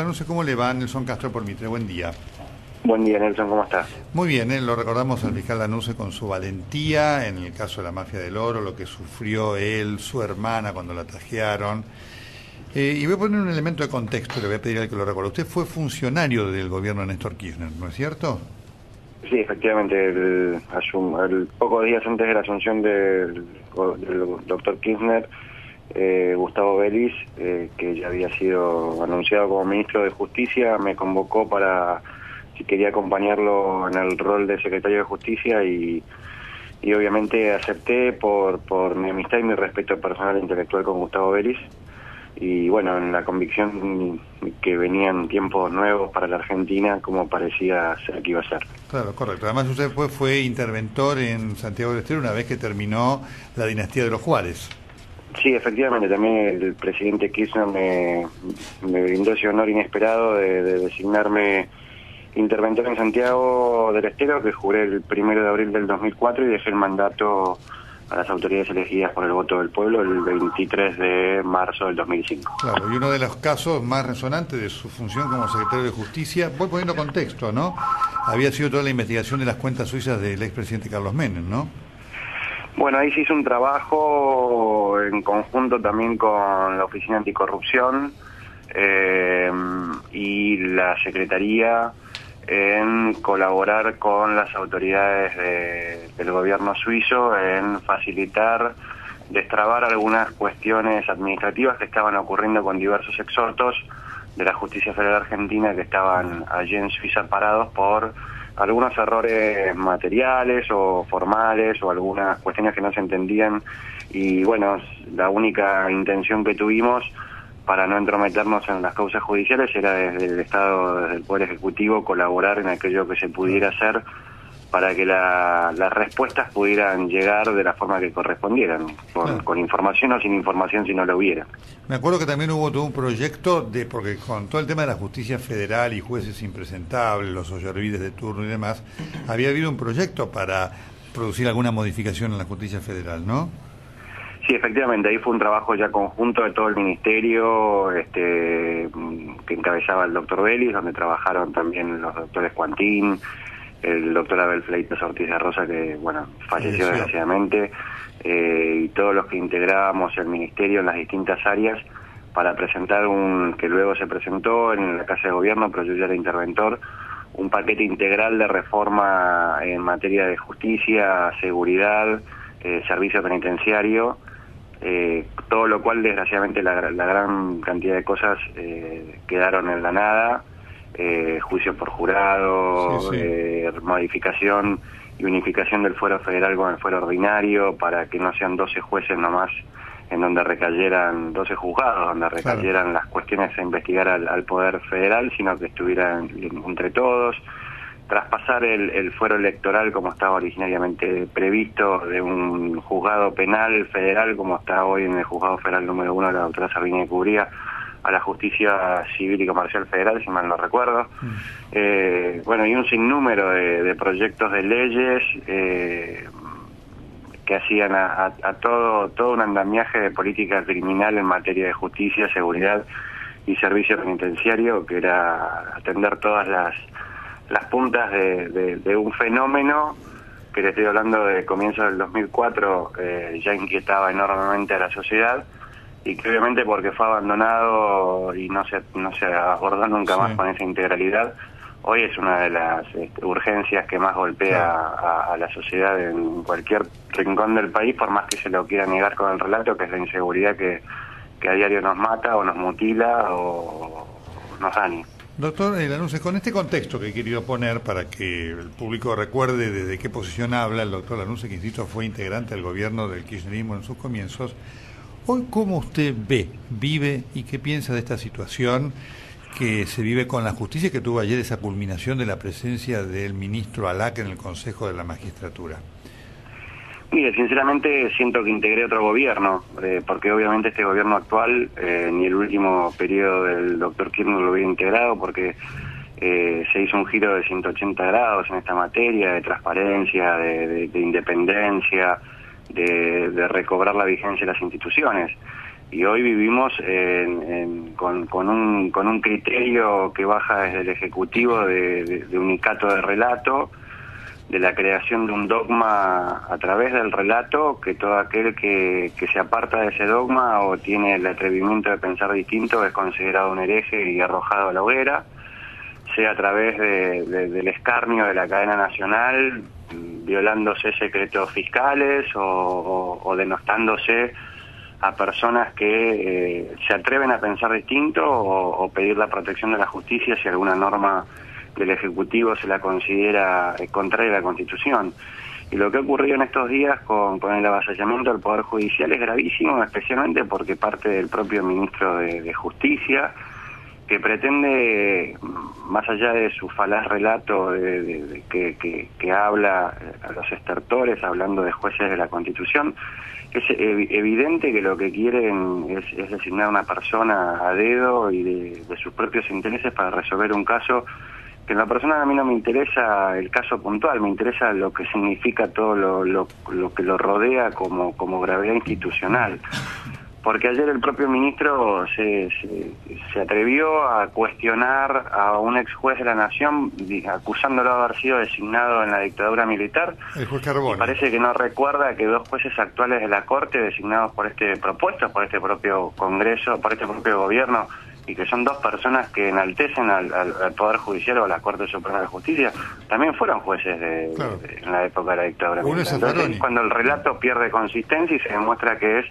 No sé cómo le va, Nelson Castro por Mitre. Buen día. Buen día, Nelson, ¿cómo está? Muy bien, lo recordamos al fiscal Lanusse con su valentía en el caso de la mafia del oro, lo que sufrió él, su hermana cuando la tajearon. Y voy a poner un elemento de contexto, le voy a pedir al que lo recuerde. Usted fue funcionario del gobierno de Néstor Kirchner, ¿no es cierto? Sí, efectivamente, pocos días antes de la asunción del doctor Kirchner, Gustavo Vélez, que ya había sido anunciado como ministro de Justicia, me convocó para si quería acompañarlo en el rol de secretario de Justicia y obviamente acepté por mi amistad y mi respeto personal e intelectual con Gustavo Vélez. Y bueno, en la convicción que venían tiempos nuevos para la Argentina, como parecía ser que iba a ser. Claro, correcto. Además usted fue interventor en Santiago del Estero una vez que terminó la dinastía de los Juárez. Sí, efectivamente, también el presidente Kirchner me brindó ese honor inesperado de designarme interventor en Santiago del Estero, que juré el 1 de abril del 2004 y dejé el mandato a las autoridades elegidas por el voto del pueblo el 23 de marzo del 2005. Claro, y uno de los casos más resonantes de su función como secretario de Justicia, voy poniendo contexto, ¿no? Había sido toda la investigación de las cuentas suizas del expresidente Carlos Menem, ¿no? Bueno, ahí se hizo un trabajo en conjunto también con la Oficina Anticorrupción y la Secretaría en colaborar con las autoridades del gobierno suizo en facilitar, destrabar algunas cuestiones administrativas que estaban ocurriendo con diversos exhortos de la Justicia Federal Argentina que estaban allí en Suiza parados por algunos errores materiales o formales o algunas cuestiones que no se entendían y bueno, la única intención que tuvimos para no entrometernos en las causas judiciales era desde el Estado, desde el Poder Ejecutivo, colaborar en aquello que se pudiera hacer para que las respuestas pudieran llegar de la forma que correspondieran, con información o sin información si no lo hubiera. Me acuerdo que también hubo todo un proyecto, porque con todo el tema de la justicia federal y jueces impresentables, los ollarvides de turno y demás, había habido un proyecto para producir alguna modificación en la justicia federal, ¿no? Sí, efectivamente, ahí fue un trabajo ya conjunto de todo el ministerio, que encabezaba el doctor Vélez, donde trabajaron también los doctores Cuantín, el doctor Abel Fleitas Ortiz de Rosa, que bueno, falleció desgraciadamente, y todos los que integrábamos el ministerio en las distintas áreas para presentar que luego se presentó en la Casa de Gobierno, pero yo ya era interventor, un paquete integral de reforma en materia de justicia, seguridad, servicio penitenciario, todo lo cual desgraciadamente la gran cantidad de cosas quedaron en la nada, juicio por jurado, modificación y unificación del fuero federal con el fuero ordinario para que no sean 12 jueces nomás en donde recayeran, 12 juzgados donde recayeran las cuestiones a investigar al Poder Federal, sino que estuvieran entre todos, traspasar el fuero electoral como estaba originariamente previsto de un juzgado penal federal como está hoy en el juzgado federal número 1 de la doctora Servini de Cubría a la justicia civil y comercial federal, si mal no recuerdo. Bueno, y un sinnúmero de proyectos de leyes que hacían a todo un andamiaje de política criminal en materia de justicia, seguridad y servicio penitenciario, que era atender todas las puntas de un fenómeno que le estoy hablando de comienzos del 2004, ya inquietaba enormemente a la sociedad y que obviamente porque fue abandonado y no se abordó nunca más con esa integralidad, hoy es una de las urgencias que más golpea a la sociedad en cualquier rincón del país, por más que se lo quiera negar con el relato, que es la inseguridad que a diario nos mata o nos mutila o nos daña. Doctor Lanusse, con este contexto que he querido poner para que el público recuerde desde qué posición habla el doctor Lanusse, que insisto fue integrante del gobierno del kirchnerismo en sus comienzos, hoy ¿cómo usted vive y qué piensa de esta situación que se vive con la justicia, que tuvo ayer esa culminación de la presencia del ministro Alac en el Consejo de la Magistratura? Mire, sinceramente siento que integré otro gobierno, porque obviamente este gobierno actual, ni el último periodo del doctor Kirchner lo hubiera integrado, porque se hizo un giro de 180 grados en esta materia, de transparencia, de independencia, de recobrar la vigencia de las instituciones. Y hoy vivimos con un criterio que baja desde el Ejecutivo de unicato de relato, de la creación de un dogma a través del relato, que todo aquel que se aparta de ese dogma o tiene el atrevimiento de pensar distinto es considerado un hereje y arrojado a la hoguera, sea a través del escarnio de la cadena nacional, violándose secretos fiscales o denostándose a personas que se atreven a pensar distinto o pedir la protección de la justicia si alguna norma del Ejecutivo se la considera contraria a la Constitución. Y lo que ha ocurrido en estos días con el avasallamiento del Poder Judicial es gravísimo, especialmente porque parte del propio ministro de Justicia, que pretende, más allá de su falaz relato que habla a los estertores, hablando de jueces de la Constitución, es evidente que lo que quieren es designar a una persona a dedo y de sus propios intereses para resolver un caso que en la persona a mí no me interesa el caso puntual, me interesa lo que significa todo lo que lo rodea como gravedad institucional. Porque ayer el propio ministro se atrevió a cuestionar a un ex juez de la Nación, acusándolo de haber sido designado en la dictadura militar. El juez Carbone. Parece que no recuerda que dos jueces actuales de la Corte, designados propuestos por este propio Congreso, por este propio gobierno, y que son dos personas que enaltecen al Poder Judicial o a la Corte Suprema de Justicia, también fueron jueces en la época de la dictadura militar. Entonces, cuando el relato pierde consistencia y se demuestra que es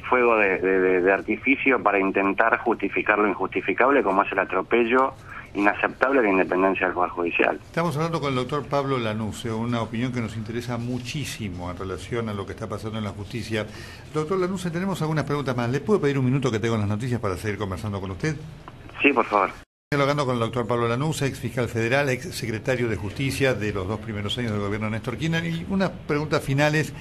fuego de artificio para intentar justificar lo injustificable, como es el atropello inaceptable de la independencia del Poder Judicial. Estamos hablando con el doctor Pablo Lanuse, una opinión que nos interesa muchísimo en relación a lo que está pasando en la justicia. Doctor Lanuse, tenemos algunas preguntas más. ¿Le puedo pedir un minuto que tengo en las noticias para seguir conversando con usted? Sí, por favor. Estoy hablando con el doctor Pablo Lanuse, ex fiscal federal, ex secretario de Justicia de los 2 primeros años del gobierno de Néstor Kirchner. Y unas preguntas finales.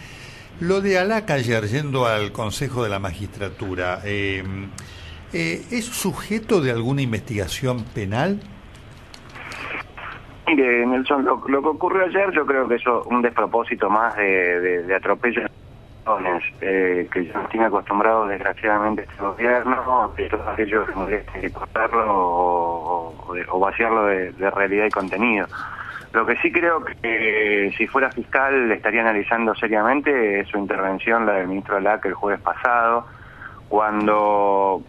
Lo de Alaca ayer, yendo al Consejo de la Magistratura, ¿es sujeto de alguna investigación penal? Mire, Nelson, lo que ocurrió ayer yo creo que es un despropósito más de atropello que ya nos tiene acostumbrados desgraciadamente este gobierno, de todos aquellos que molesten disputarlo o vaciarlo de realidad y contenido. Lo que sí creo que si fuera fiscal le estaría analizando seriamente es su intervención, la del ministro Alaca el jueves pasado, cuando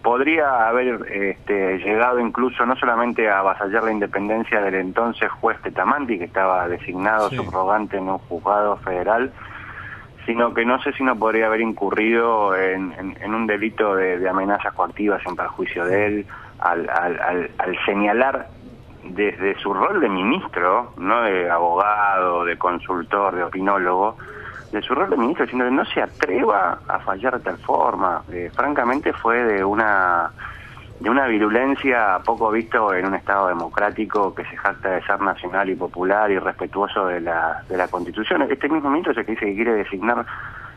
podría haber llegado incluso no solamente a avasallar la independencia del entonces juez Tetamanti, que estaba designado subrogante en un juzgado federal, sino que no sé si no podría haber incurrido en un delito de amenazas coactivas en perjuicio de él, al señalar desde su rol de ministro, no de abogado, de consultor, de opinólogo, de su rol de ministro, diciendo que no se atreva a fallar de tal forma. Francamente fue de una virulencia poco visto en un Estado democrático que se jacta de ser nacional y popular y respetuoso de la Constitución. Este mismo ministro es el que dice que quiere designar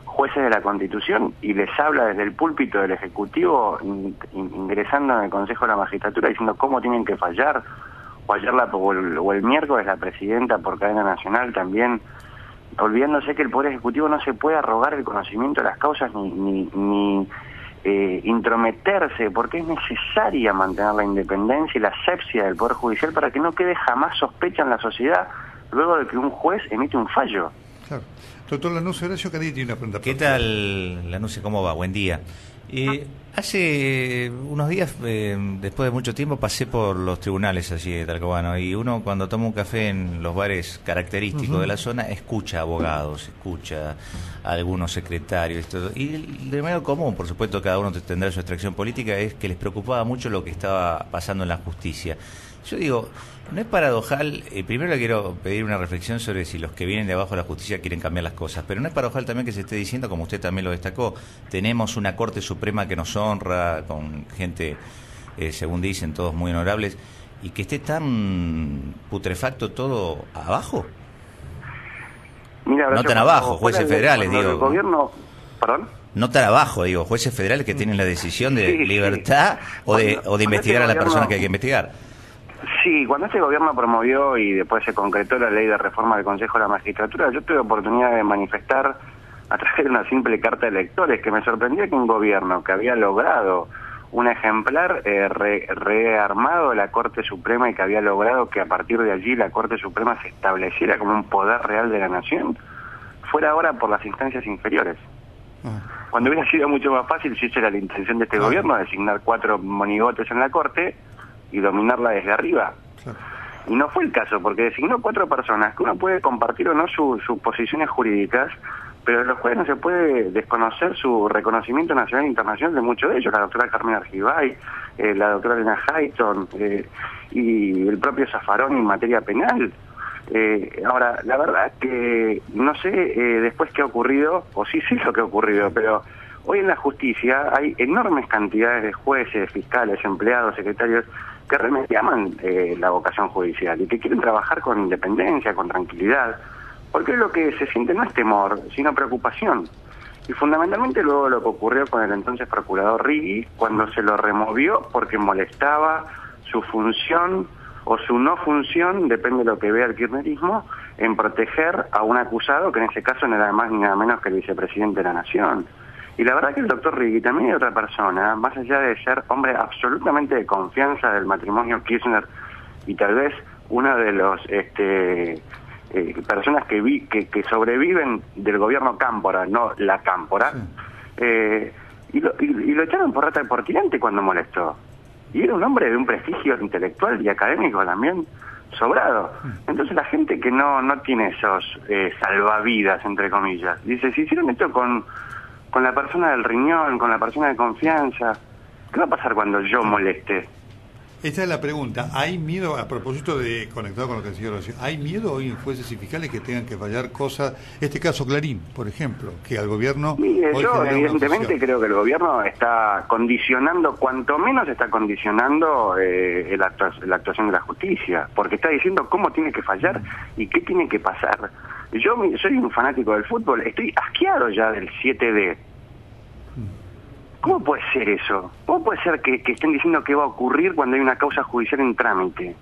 jueces de la Constitución y les habla desde el púlpito del Ejecutivo, ingresando en el Consejo de la Magistratura, diciendo cómo tienen que fallar. O ayer o el miércoles la presidenta por cadena nacional también, olvidándose que el Poder Ejecutivo no se puede arrogar el conocimiento de las causas ni intrometerse, porque es necesaria mantener la independencia y la asepsia del Poder Judicial para que no quede jamás sospecha en la sociedad luego de que un juez emite un fallo. Claro. Doctor Lanuse, Horacio Caridi tiene una pregunta. ¿Qué tal, Lanuse? ¿Cómo va? Buen día. Hace unos días, después de mucho tiempo, pasé por los tribunales allí de Talcahuano, y uno cuando toma un café en los bares característicos de la zona escucha abogados, escucha a algunos secretarios, todo. Y de medio común, por supuesto, cada uno tendrá su extracción política, es que les preocupaba mucho lo que estaba pasando en la justicia. Yo digo, ¿no es paradojal? Primero le quiero pedir una reflexión sobre si los que vienen de abajo de la justicia quieren cambiar las cosas, pero ¿no es paradojal también que se esté diciendo, como usted también lo destacó, tenemos una Corte Suprema que nos honra, con gente, según dicen, todos muy honorables, y que esté tan putrefacto todo abajo? Mira, no tan abajo, jueces federales, digo. El gobierno, ¿perdón? No tan abajo, digo, jueces federales que tienen la decisión de libertad o de investigar a la persona que hay que investigar. Sí, cuando este gobierno promovió y después se concretó la ley de reforma del Consejo de la Magistratura, yo tuve oportunidad de manifestar a través de una simple carta de electores, que me sorprendía que un gobierno que había logrado un ejemplar rearmado de la Corte Suprema y que había logrado que a partir de allí la Corte Suprema se estableciera como un poder real de la nación, fuera ahora por las instancias inferiores. Cuando hubiera sido mucho más fácil, si esa era la intención de este gobierno, designar 4 monigotes en la Corte y dominarla desde arriba. Y no fue el caso, porque designó 4 personas, que uno puede compartir o no sus posiciones jurídicas, pero de los cuales no se puede desconocer su reconocimiento nacional e internacional de muchos de ellos, la doctora Carmen Argibay, la doctora Elena Hayton, y el propio Zaffaroni en materia penal. Ahora, la verdad que no sé después qué ha ocurrido, o sí sé lo que ha ocurrido, pero hoy en la justicia hay enormes cantidades de jueces, fiscales, empleados, secretarios, que realmente aman la vocación judicial y que quieren trabajar con independencia, con tranquilidad, porque lo que se siente no es temor, sino preocupación. Y fundamentalmente luego lo que ocurrió con el entonces procurador Righi, cuando se lo removió porque molestaba su función o su no función, depende de lo que vea el kirchnerismo, en proteger a un acusado que en ese caso no era más ni nada menos que el vicepresidente de la Nación. Y la verdad que el doctor Righi también es otra persona, más allá de ser hombre absolutamente de confianza del matrimonio Kirchner y tal vez uno de los personas que sobreviven del gobierno Cámpora, no la Cámpora, y lo echaron por rata por tirante cuando molestó. Y era un hombre de un prestigio intelectual y académico también sobrado. Entonces la gente que no tiene esos salvavidas, entre comillas, dice, si hicieron esto con la persona del riñón, con la persona de confianza, ¿qué va a pasar cuando yo moleste? Esta es la pregunta. ¿Hay miedo, a propósito de, conectado con lo que decía Horacio, hay miedo hoy en jueces y fiscales que tengan que fallar cosas, este caso Clarín, por ejemplo, que al gobierno... Mire, yo evidentemente creo que el gobierno está condicionando, cuanto menos está condicionando la actuación de la justicia, porque está diciendo cómo tiene que fallar y qué tiene que pasar. Yo soy un fanático del fútbol, estoy asqueado ya del 7D. ¿Cómo puede ser eso? ¿Cómo puede ser que estén diciendo qué va a ocurrir cuando hay una causa judicial en trámite?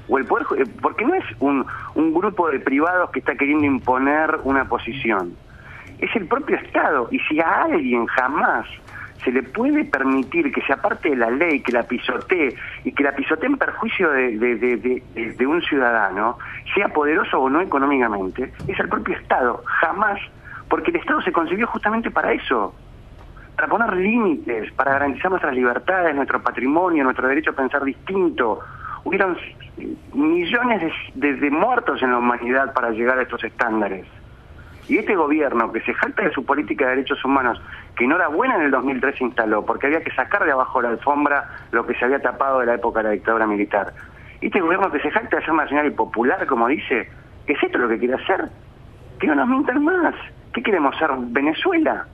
O el poder, porque no es un grupo de privados que está queriendo imponer una posición. Es el propio Estado. Y si a alguien jamás se le puede permitir que se aparte de la ley, que la pisotee, y que la pisotee en perjuicio de un ciudadano, sea poderoso o no económicamente, es el propio Estado. Jamás. Porque el Estado se concibió justamente para eso. Para poner límites, para garantizar nuestras libertades, nuestro patrimonio, nuestro derecho a pensar distinto. Hubieron millones de muertos en la humanidad para llegar a estos estándares. Y este gobierno que se jacta de su política de derechos humanos, que enhorabuena en el 2003 se instaló, porque había que sacar de abajo la alfombra lo que se había tapado de la época de la dictadura militar. Y este gobierno que se jacta de ser nacional y popular, como dice, ¿es esto lo que quiere hacer? Que no nos mintan más. ¿Qué queremos ser? ¿Venezuela?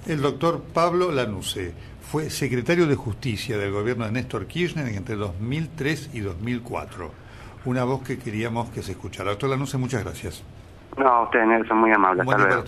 El doctor Pablo Lanuse fue secretario de Justicia del gobierno de Néstor Kirchner entre 2003 y 2004. Una voz que queríamos que se escuchara. Doctor Lanuse, muchas gracias. No, usted, Nelson, muy amable. Hasta luego.